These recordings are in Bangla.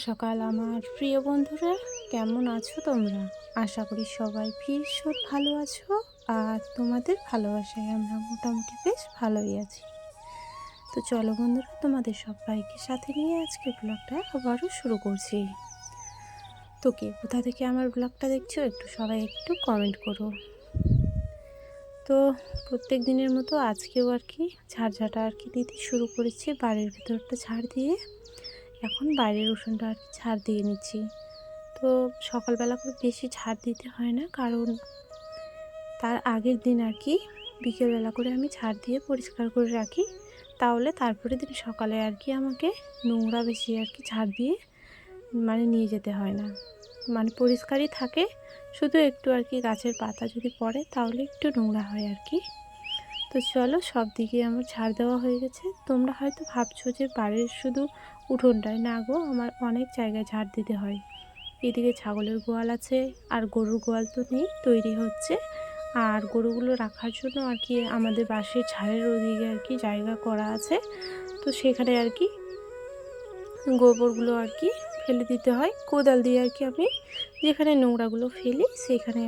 সকাল আমার প্রিয় বন্ধুরা, কেমন আছো তোমরা? আশা করি সবাই ভীষণ ভালো আছো। আর তোমাদের ভালোবাসায় আমরা মোটামুটি বেশ ভালোই আছি। তো চলো বন্ধুরা, তোমাদের সবাইকে সাথে নিয়ে আজকে ব্লগটা আবারও শুরু করছি। তো কে কোথা থেকে আমার ব্লগটা দেখছো একটু সবাই একটু কমেন্ট করো। তো প্রত্যেক দিনের মতো আজকেও ঝাড়ঝাঁটা দিতে শুরু করেছি। বাড়ির ভেতরটা ঝাড় দিয়ে এখন বাইরের উঠোনটা ঝাড় দিয়ে নিচ্ছি। তো সকালবেলা করে বেশি ঝাড় দিতে হয় না, কারণ তার আগের দিন বিকেলবেলা করে আমি ঝাড় দিয়ে পরিষ্কার করে রাখি। তাহলে তারপরের দিন সকালে আমাকে নোংরা বেশি ঝাড় দিয়ে নিয়ে যেতে হয় না, পরিষ্কারই থাকে। শুধু একটু গাছের পাতা যদি পড়ে তাহলে একটু নোংরা হয় তো চলো, সব দিকে আমার ঝাড় দেওয়া হয়ে গেছে। তোমরা হয়তো ভাবছো যে বাড়ির শুধু উঠোনটায় না গো, আমার অনেক জায়গায় ঝাড় দিতে হয়। এদিকে ছাগলের গোয়াল আছে, আর গরুর গোয়াল তো নেই, তৈরি হচ্ছে। আর গরুগুলো রাখার জন্য আমাদের বাঁশের ঝাড়ের ওদিকে জায়গা করা আছে। তো সেখানে গোবরগুলো ফেলে দিতে হয় কোদাল দিয়ে। আমি যেখানে নোংরাগুলো ফেলি সেখানে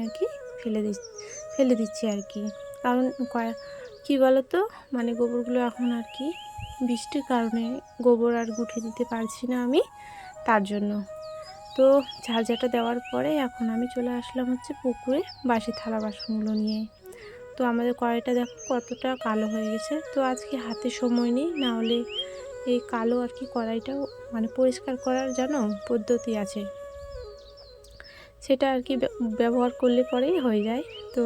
ফেলে দিচ্ছি কারণ কী বলো তো, গোবরগুলো এখন বৃষ্টির কারণে গোবর আর গুছিয়ে দিতে পারছি না আমি, তার জন্য। তো ঝাড়ঝাঁটা দেওয়ার পরে এখন আমি চলে আসলাম পুকুরে বাসি থালা বাসনগুলো নিয়ে। তো আমাদের কড়াইটা দেখো কতটা কালো হয়ে গেছে। তো আজকে হাতে সময় নেই, না হলে এই কালো কড়াইটাও পরিষ্কার করার জানো পদ্ধতি আছে, সেটা ব্যবহার করলে পরেই হয়ে যায়। তো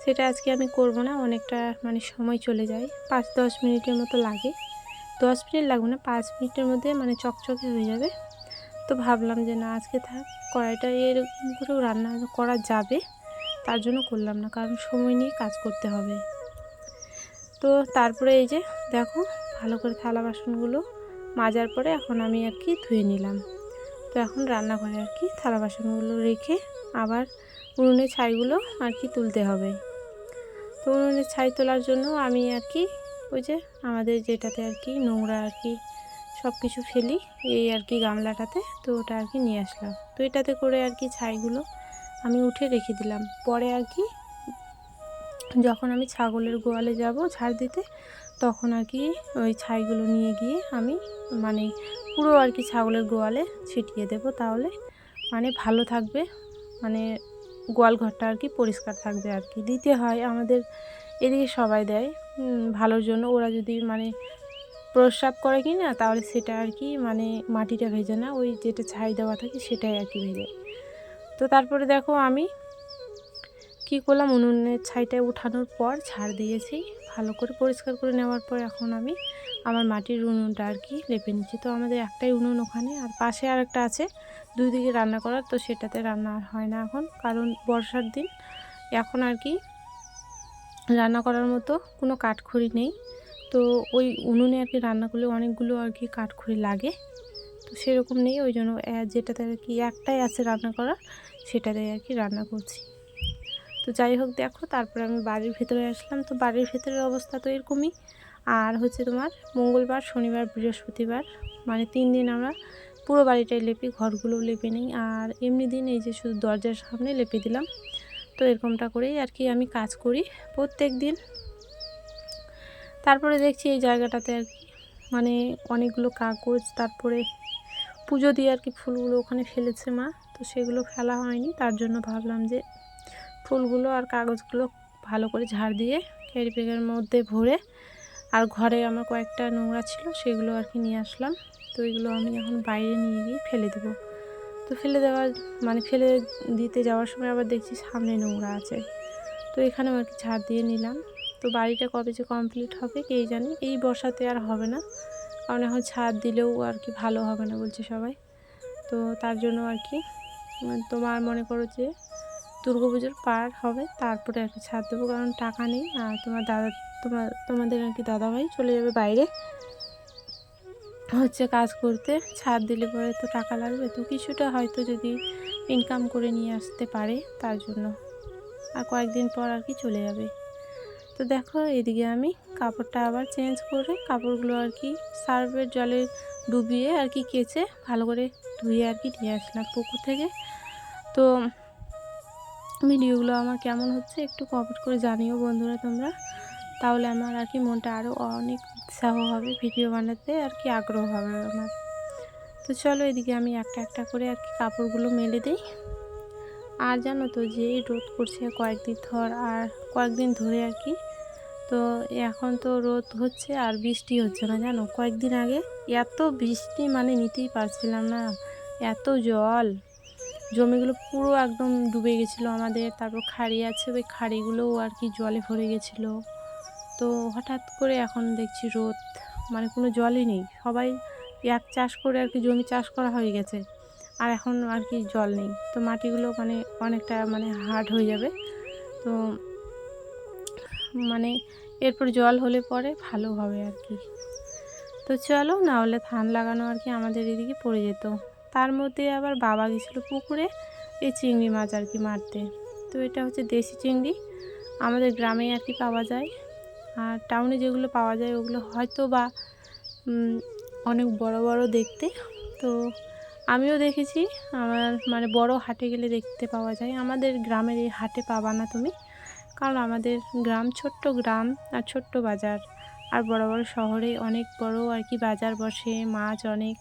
সেটা আজকে আমি করব না, অনেকটা সময় চলে যায়, 5-10 মিনিটের মতো লাগে। 10 মিনিট লাগবে না, 5 মিনিটের মধ্যে চকচকে হয়ে যাবে। তো ভাবলাম যে না, আজকে থাক, কড়াইটা এরকম করেও রান্না করা যাবে, তার জন্য করলাম না, কারণ সময় নিয়ে কাজ করতে হবে। তো তারপরে এই যে দেখো, ভালো করে থালা বাসনগুলো মাজার পরে এখন আমি ধুয়ে নিলাম। তো এখন রান্নাঘরে থালা বাসনগুলো রেখে আবার উনুনের ছাইগুলো তুলতে হবে। তো উনুনের ছাই তোলার জন্য আমি ওই যে আমাদের যেটাতে নোংরা সব কিছু ফেলি, এই গামলাটাতে, তো ওটা নিয়ে আসলাম। তো এটাতে করে ছাইগুলো আমি উঠে রেখে দিলাম। পরে যখন আমি ছাগলের গোয়ালে যাব ঝাড় দিতে, তখন ওই ছাইগুলো নিয়ে গিয়ে আমি পুরো ছাগলের গোয়ালে ছিটিয়ে দেব। তাহলে ভালো থাকবে, গোয়াল ঘরটা পরিষ্কার থাকবে। দিতে হয় আমাদের এদিকে সবাই দেয় ভালোর জন্য। ওরা যদি প্রস্রাব করে কি না, তাহলে সেটা মাটিটা ভেজে না, ওই যেটা ছাই দেওয়া থাকে সেটাই ভেজে। তো তারপরে দেখো আমি কি করলাম, উনুনের ছাইটা উঠানোর পর ঝাড় দিয়েছি, ভালো করে পরিষ্কার করে নেওয়ার পর এখন আমি আমার মাটির উনুনটা লেপে নিচ্ছি। তো আমাদের একটাই উনুন ওখানে, আর পাশে আরেকটা আছে, দুই দিকে রান্না করার। তো সেটাতে রান্না হয় না এখন, কারণ বর্ষার দিন, এখন রান্না করার মতো কোনো কাঠখড়ি নেই। তো ওই উনুনে রান্না করলে অনেকগুলো কাঠখড়ি লাগে, তো সেরকম নেই। ওই জন্য যেটাতে একটাই আছে রান্না করা, সেটাতে রান্না করছি। তো যাই হোক, দেখো তারপরে আমি বাড়ির ভেতরে আসলাম। তো বাড়ির ভেতরের অবস্থা তো এরকমই। আর তোমার মঙ্গলবার, শনিবার, বৃহস্পতিবার 3 দিন আমরা পুরো বাড়িটাই লেপি, ঘরগুলো লেপে নিই। আর এমনি দিন এই যে শুধু দরজার সামনে লেপে দিলাম। তো এরকমটা করেই আমি কাজ করি প্রত্যেক দিন। তারপরে দেখছি এই জায়গাটাতে অনেকগুলো কাগজ, তারপরে পুজো দিয়ে ফুলগুলো ওখানে ফেলেছে মা। তো সেগুলো ফেলা হয়নি, তার জন্য ভাবলাম যে ফুলগুলো আর কাগজগুলো ভালো করে ঝাড় দিয়ে ক্যারি ব্যাগের মধ্যে ভরে, আর ঘরে আমার কয়েকটা নোংরা ছিল সেগুলো নিয়ে আসলাম। তো এগুলো আমি এখন বাইরে নিয়ে গিয়ে ফেলে দেবো। তো ফেলে দেওয়ার ফেলে দিতে যাওয়ার সময় আবার দেখছি সামনে নোংরা আছে। তো এখানেও ঝাড় দিয়ে নিলাম। তো বাড়িটা কবে যে কমপ্লিট হবে কে জানি, এই বর্ষাতে আর হবে না, কারণ এখন ছাদ দিলেও ভালো হবে না বলছে সবাই। তো তার জন্য তোমার মনে করো যে দুর্গাপুজোর পার হবে তারপরে ছাদ দেবো, কারণ টাকা নেই। আর তোমাদের দাদাভাই চলে যাবে বাইরে কাজ করতে, ছাদ দিলে পরে তো টাকা লাগবে। তো কিছুটা হয়তো যদি ইনকাম করে নিয়ে আসতে পারে, তার জন্য। আর কয়েকদিন পর চলে যাবে। তো দেখো এদিকে আমি কাপড়টা আবার চেঞ্জ করে কাপড়গুলো আর কি সার্ফের জলে ডুবিয়ে আর কি কেচে ভালো করে ধুয়ে আর কি নিয়ে আসলাম পুকুর থেকে। তো ভিডিওগুলো আমার কেমন হচ্ছে একটু কমেন্ট করে জানিও বন্ধুরা তোমরা, তাহলে আমার আর কি মনটা আরও অনেক উৎসাহ হবে ভিডিও বানাতে আর কি আগ্রহ হবে আমার। তো চলো এদিকে আমি একটা একটা করে আর কি কাপড়গুলো মেলে দিই। আর জানো তো যেই রোদ করছে কয়েকদিন ধরে আর কি, তো এখন তো রোদ হচ্ছে আর বৃষ্টি হচ্ছে না জানো। কয়েকদিন আগে এত বৃষ্টি মানে নিতেই পারছিলাম না, এত জল, জমিগুলো পুরো একদম ডুবে গেছিলো আমাদের। তারপর খাড়ি আছে, ওই খাড়িগুলোও আর কি জলে ভরে গেছিলো। তো হঠাৎ করে এখন দেখছি রোদ, মানে কোনো জলই নেই। সবাই এক চাষ করে আর কি জমি চাষ করা হয়ে গেছে, আর এখন আর কি জল নেই। তো মাটিগুলো মানে অনেকটা মানে হার্ড হয়ে যাবে। তো মানে এরপর জল হলে পরে ভালো হবে আর কি। তো চলো, না হলে ধান লাগানো আর কি আমাদের এদিকে পড়ে যেত। তার মধ্যে আবার বাবা গেছিলো পুকুরে এই চিংড়ি মাছ আর কি মারতে। তো এটা হচ্ছে দেশি চিংড়ি, আমাদের গ্রামেই আর কি পাওয়া যায়। আর টাউনে যেগুলো পাওয়া যায় ওগুলো হয়তো বা অনেক বড় বড় দেখতে। তো আমিও দেখেছি, আমার মানে বড় হাটে গেলে দেখতে পাওয়া যায়। আমাদের গ্রামের এই হাটে পাবা না তুমি, কারণ আমাদের গ্রাম ছোট্ট গ্রাম আর ছোট্ট বাজার। আর বড় বড় শহরে অনেক বড় আর কি বাজার বসে, মাছ অনেক।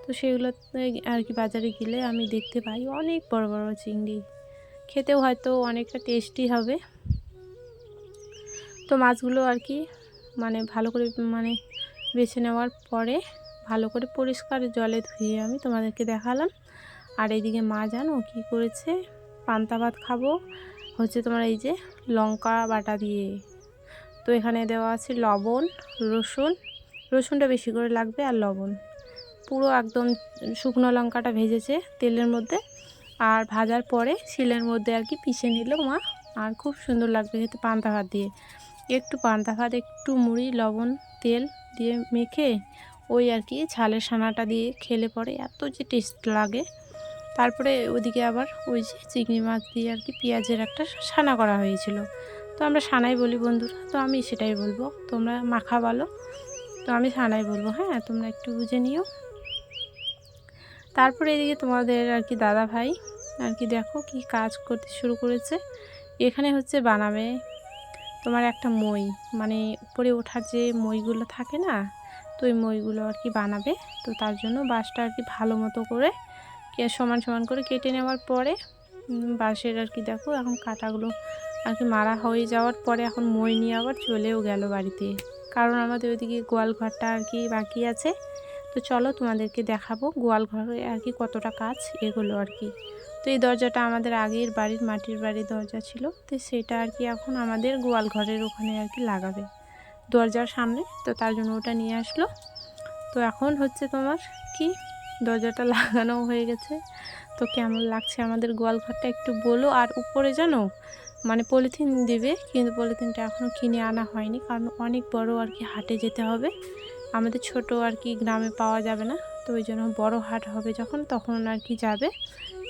তো সেগুলোতে আর কি বাজারে গেলে আমি দেখতে পাই অনেক বড় বড় চিংড়ি, খেতেও হয়তো অনেকটা টেস্টি হবে। তো মাছগুলো আর কি মানে ভালো করে মানে বেছে নেওয়ার পরে ভালো করে পরিষ্কার জলে ধুয়ে আমি তোমাদেরকে দেখালাম। আর এইদিকে মা জানো কী করেছে, পান্তা ভাত খাবো হচ্ছে তোমার এই যে লঙ্কা বাটা দিয়ে। তো এখানে দেওয়া আছে লবণ, রসুনটা বেশি করে লাগবে, আর লবণ। পুরো একদম শুকনো লঙ্কাটা ভেজেছে তেলের মধ্যে, আর ভাজার পরে শিলের মধ্যে আর কি পিষে নিল মা। আর খুব সুন্দর লাগবে খেতে পান্তা ভাত দিয়ে। একটু পান্তা ভাত, একটু মুড়ি, লবণ, তেল দিয়ে মেখে ওই আর কি ঝালের সানাটা দিয়ে খেলে পরে এত যে টেস্ট লাগে। তারপরে ওদিকে আবার ওই যে চিংড়ি মাছ দিয়ে আর কি পেঁয়াজের একটা সানা করা হয়েছিল। তো আমরা সানাই বলি বন্ধুরা, তো আমি সেটাই বলবো, তোমরা মাখা বলো, তো আমি সানাই বলবো। হ্যাঁ, তোমরা একটু বুঝে নিও। তারপরে এদিকে তোমাদের আর কি দাদা ভাই আর কি দেখো কি কাজ করতে শুরু করেছে। এখানে হচ্ছে বানাবে তোমার একটা মই, মানে উপরে ওঠার যে মইগুলো থাকে না, তো ওই মইগুলো আর কি বানাবে। তো তার জন্য বাঁশটা আর কি ভালো মতো করে সমান সমান করে কেটে নেওয়ার পরে বাঁশের আর কি দেখো এখন কাঁটাগুলো আর কি মারা হয়ে যাওয়ার পরে এখন মই নিয়ে আবার চলেও গেল বাড়িতে, কারণ আমাদের ওইদিকে গোয়াল ঘরটা আর কি বাকি আছে। তো চলো তোমাদেরকে দেখাবো গোয়াল ঘরে আর কি কতটা কাজ এগুলো আর কি। তো এই দরজাটা আমাদের আগের বাড়ির মাটির বাড়ির দরজা ছিল, তো সেটা আর কি এখন আমাদের গোয়াল ঘরের ওখানে আর কি লাগাবে দরজার সামনে। তো তার জন্য ওটা নিয়ে আসলো। তো এখন হচ্ছে তোমার কি দরজাটা লাগানো হয়ে গেছে। তো কেমন লাগছে আমাদের গোয়াল ঘরটা একটু বলো। আর উপরে জানো মানে পলিথিন দেবে, কিন্তু পলিথিনটা এখনও কিনে আনা হয়নি, কারণ অনেক বড় আর কি হাটে যেতে হবে। আমাদের ছোট আর কি গ্রামে পাওয়া যাবে না, তো ওই জন্য বড় হাট হবে যখন তখন আর কি যাবে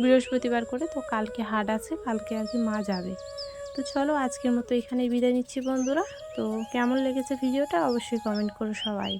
বৃহস্পতিবার করে। তো কালকে হাট আছে, কালকে আর কি মা যাবে। তো চলো আজকের মতো এখানেই বিদায় নিচ্ছি বন্ধুরা। তো কেমন লেগেছে ভিডিওটা অবশ্যই কমেন্ট করো সবাই।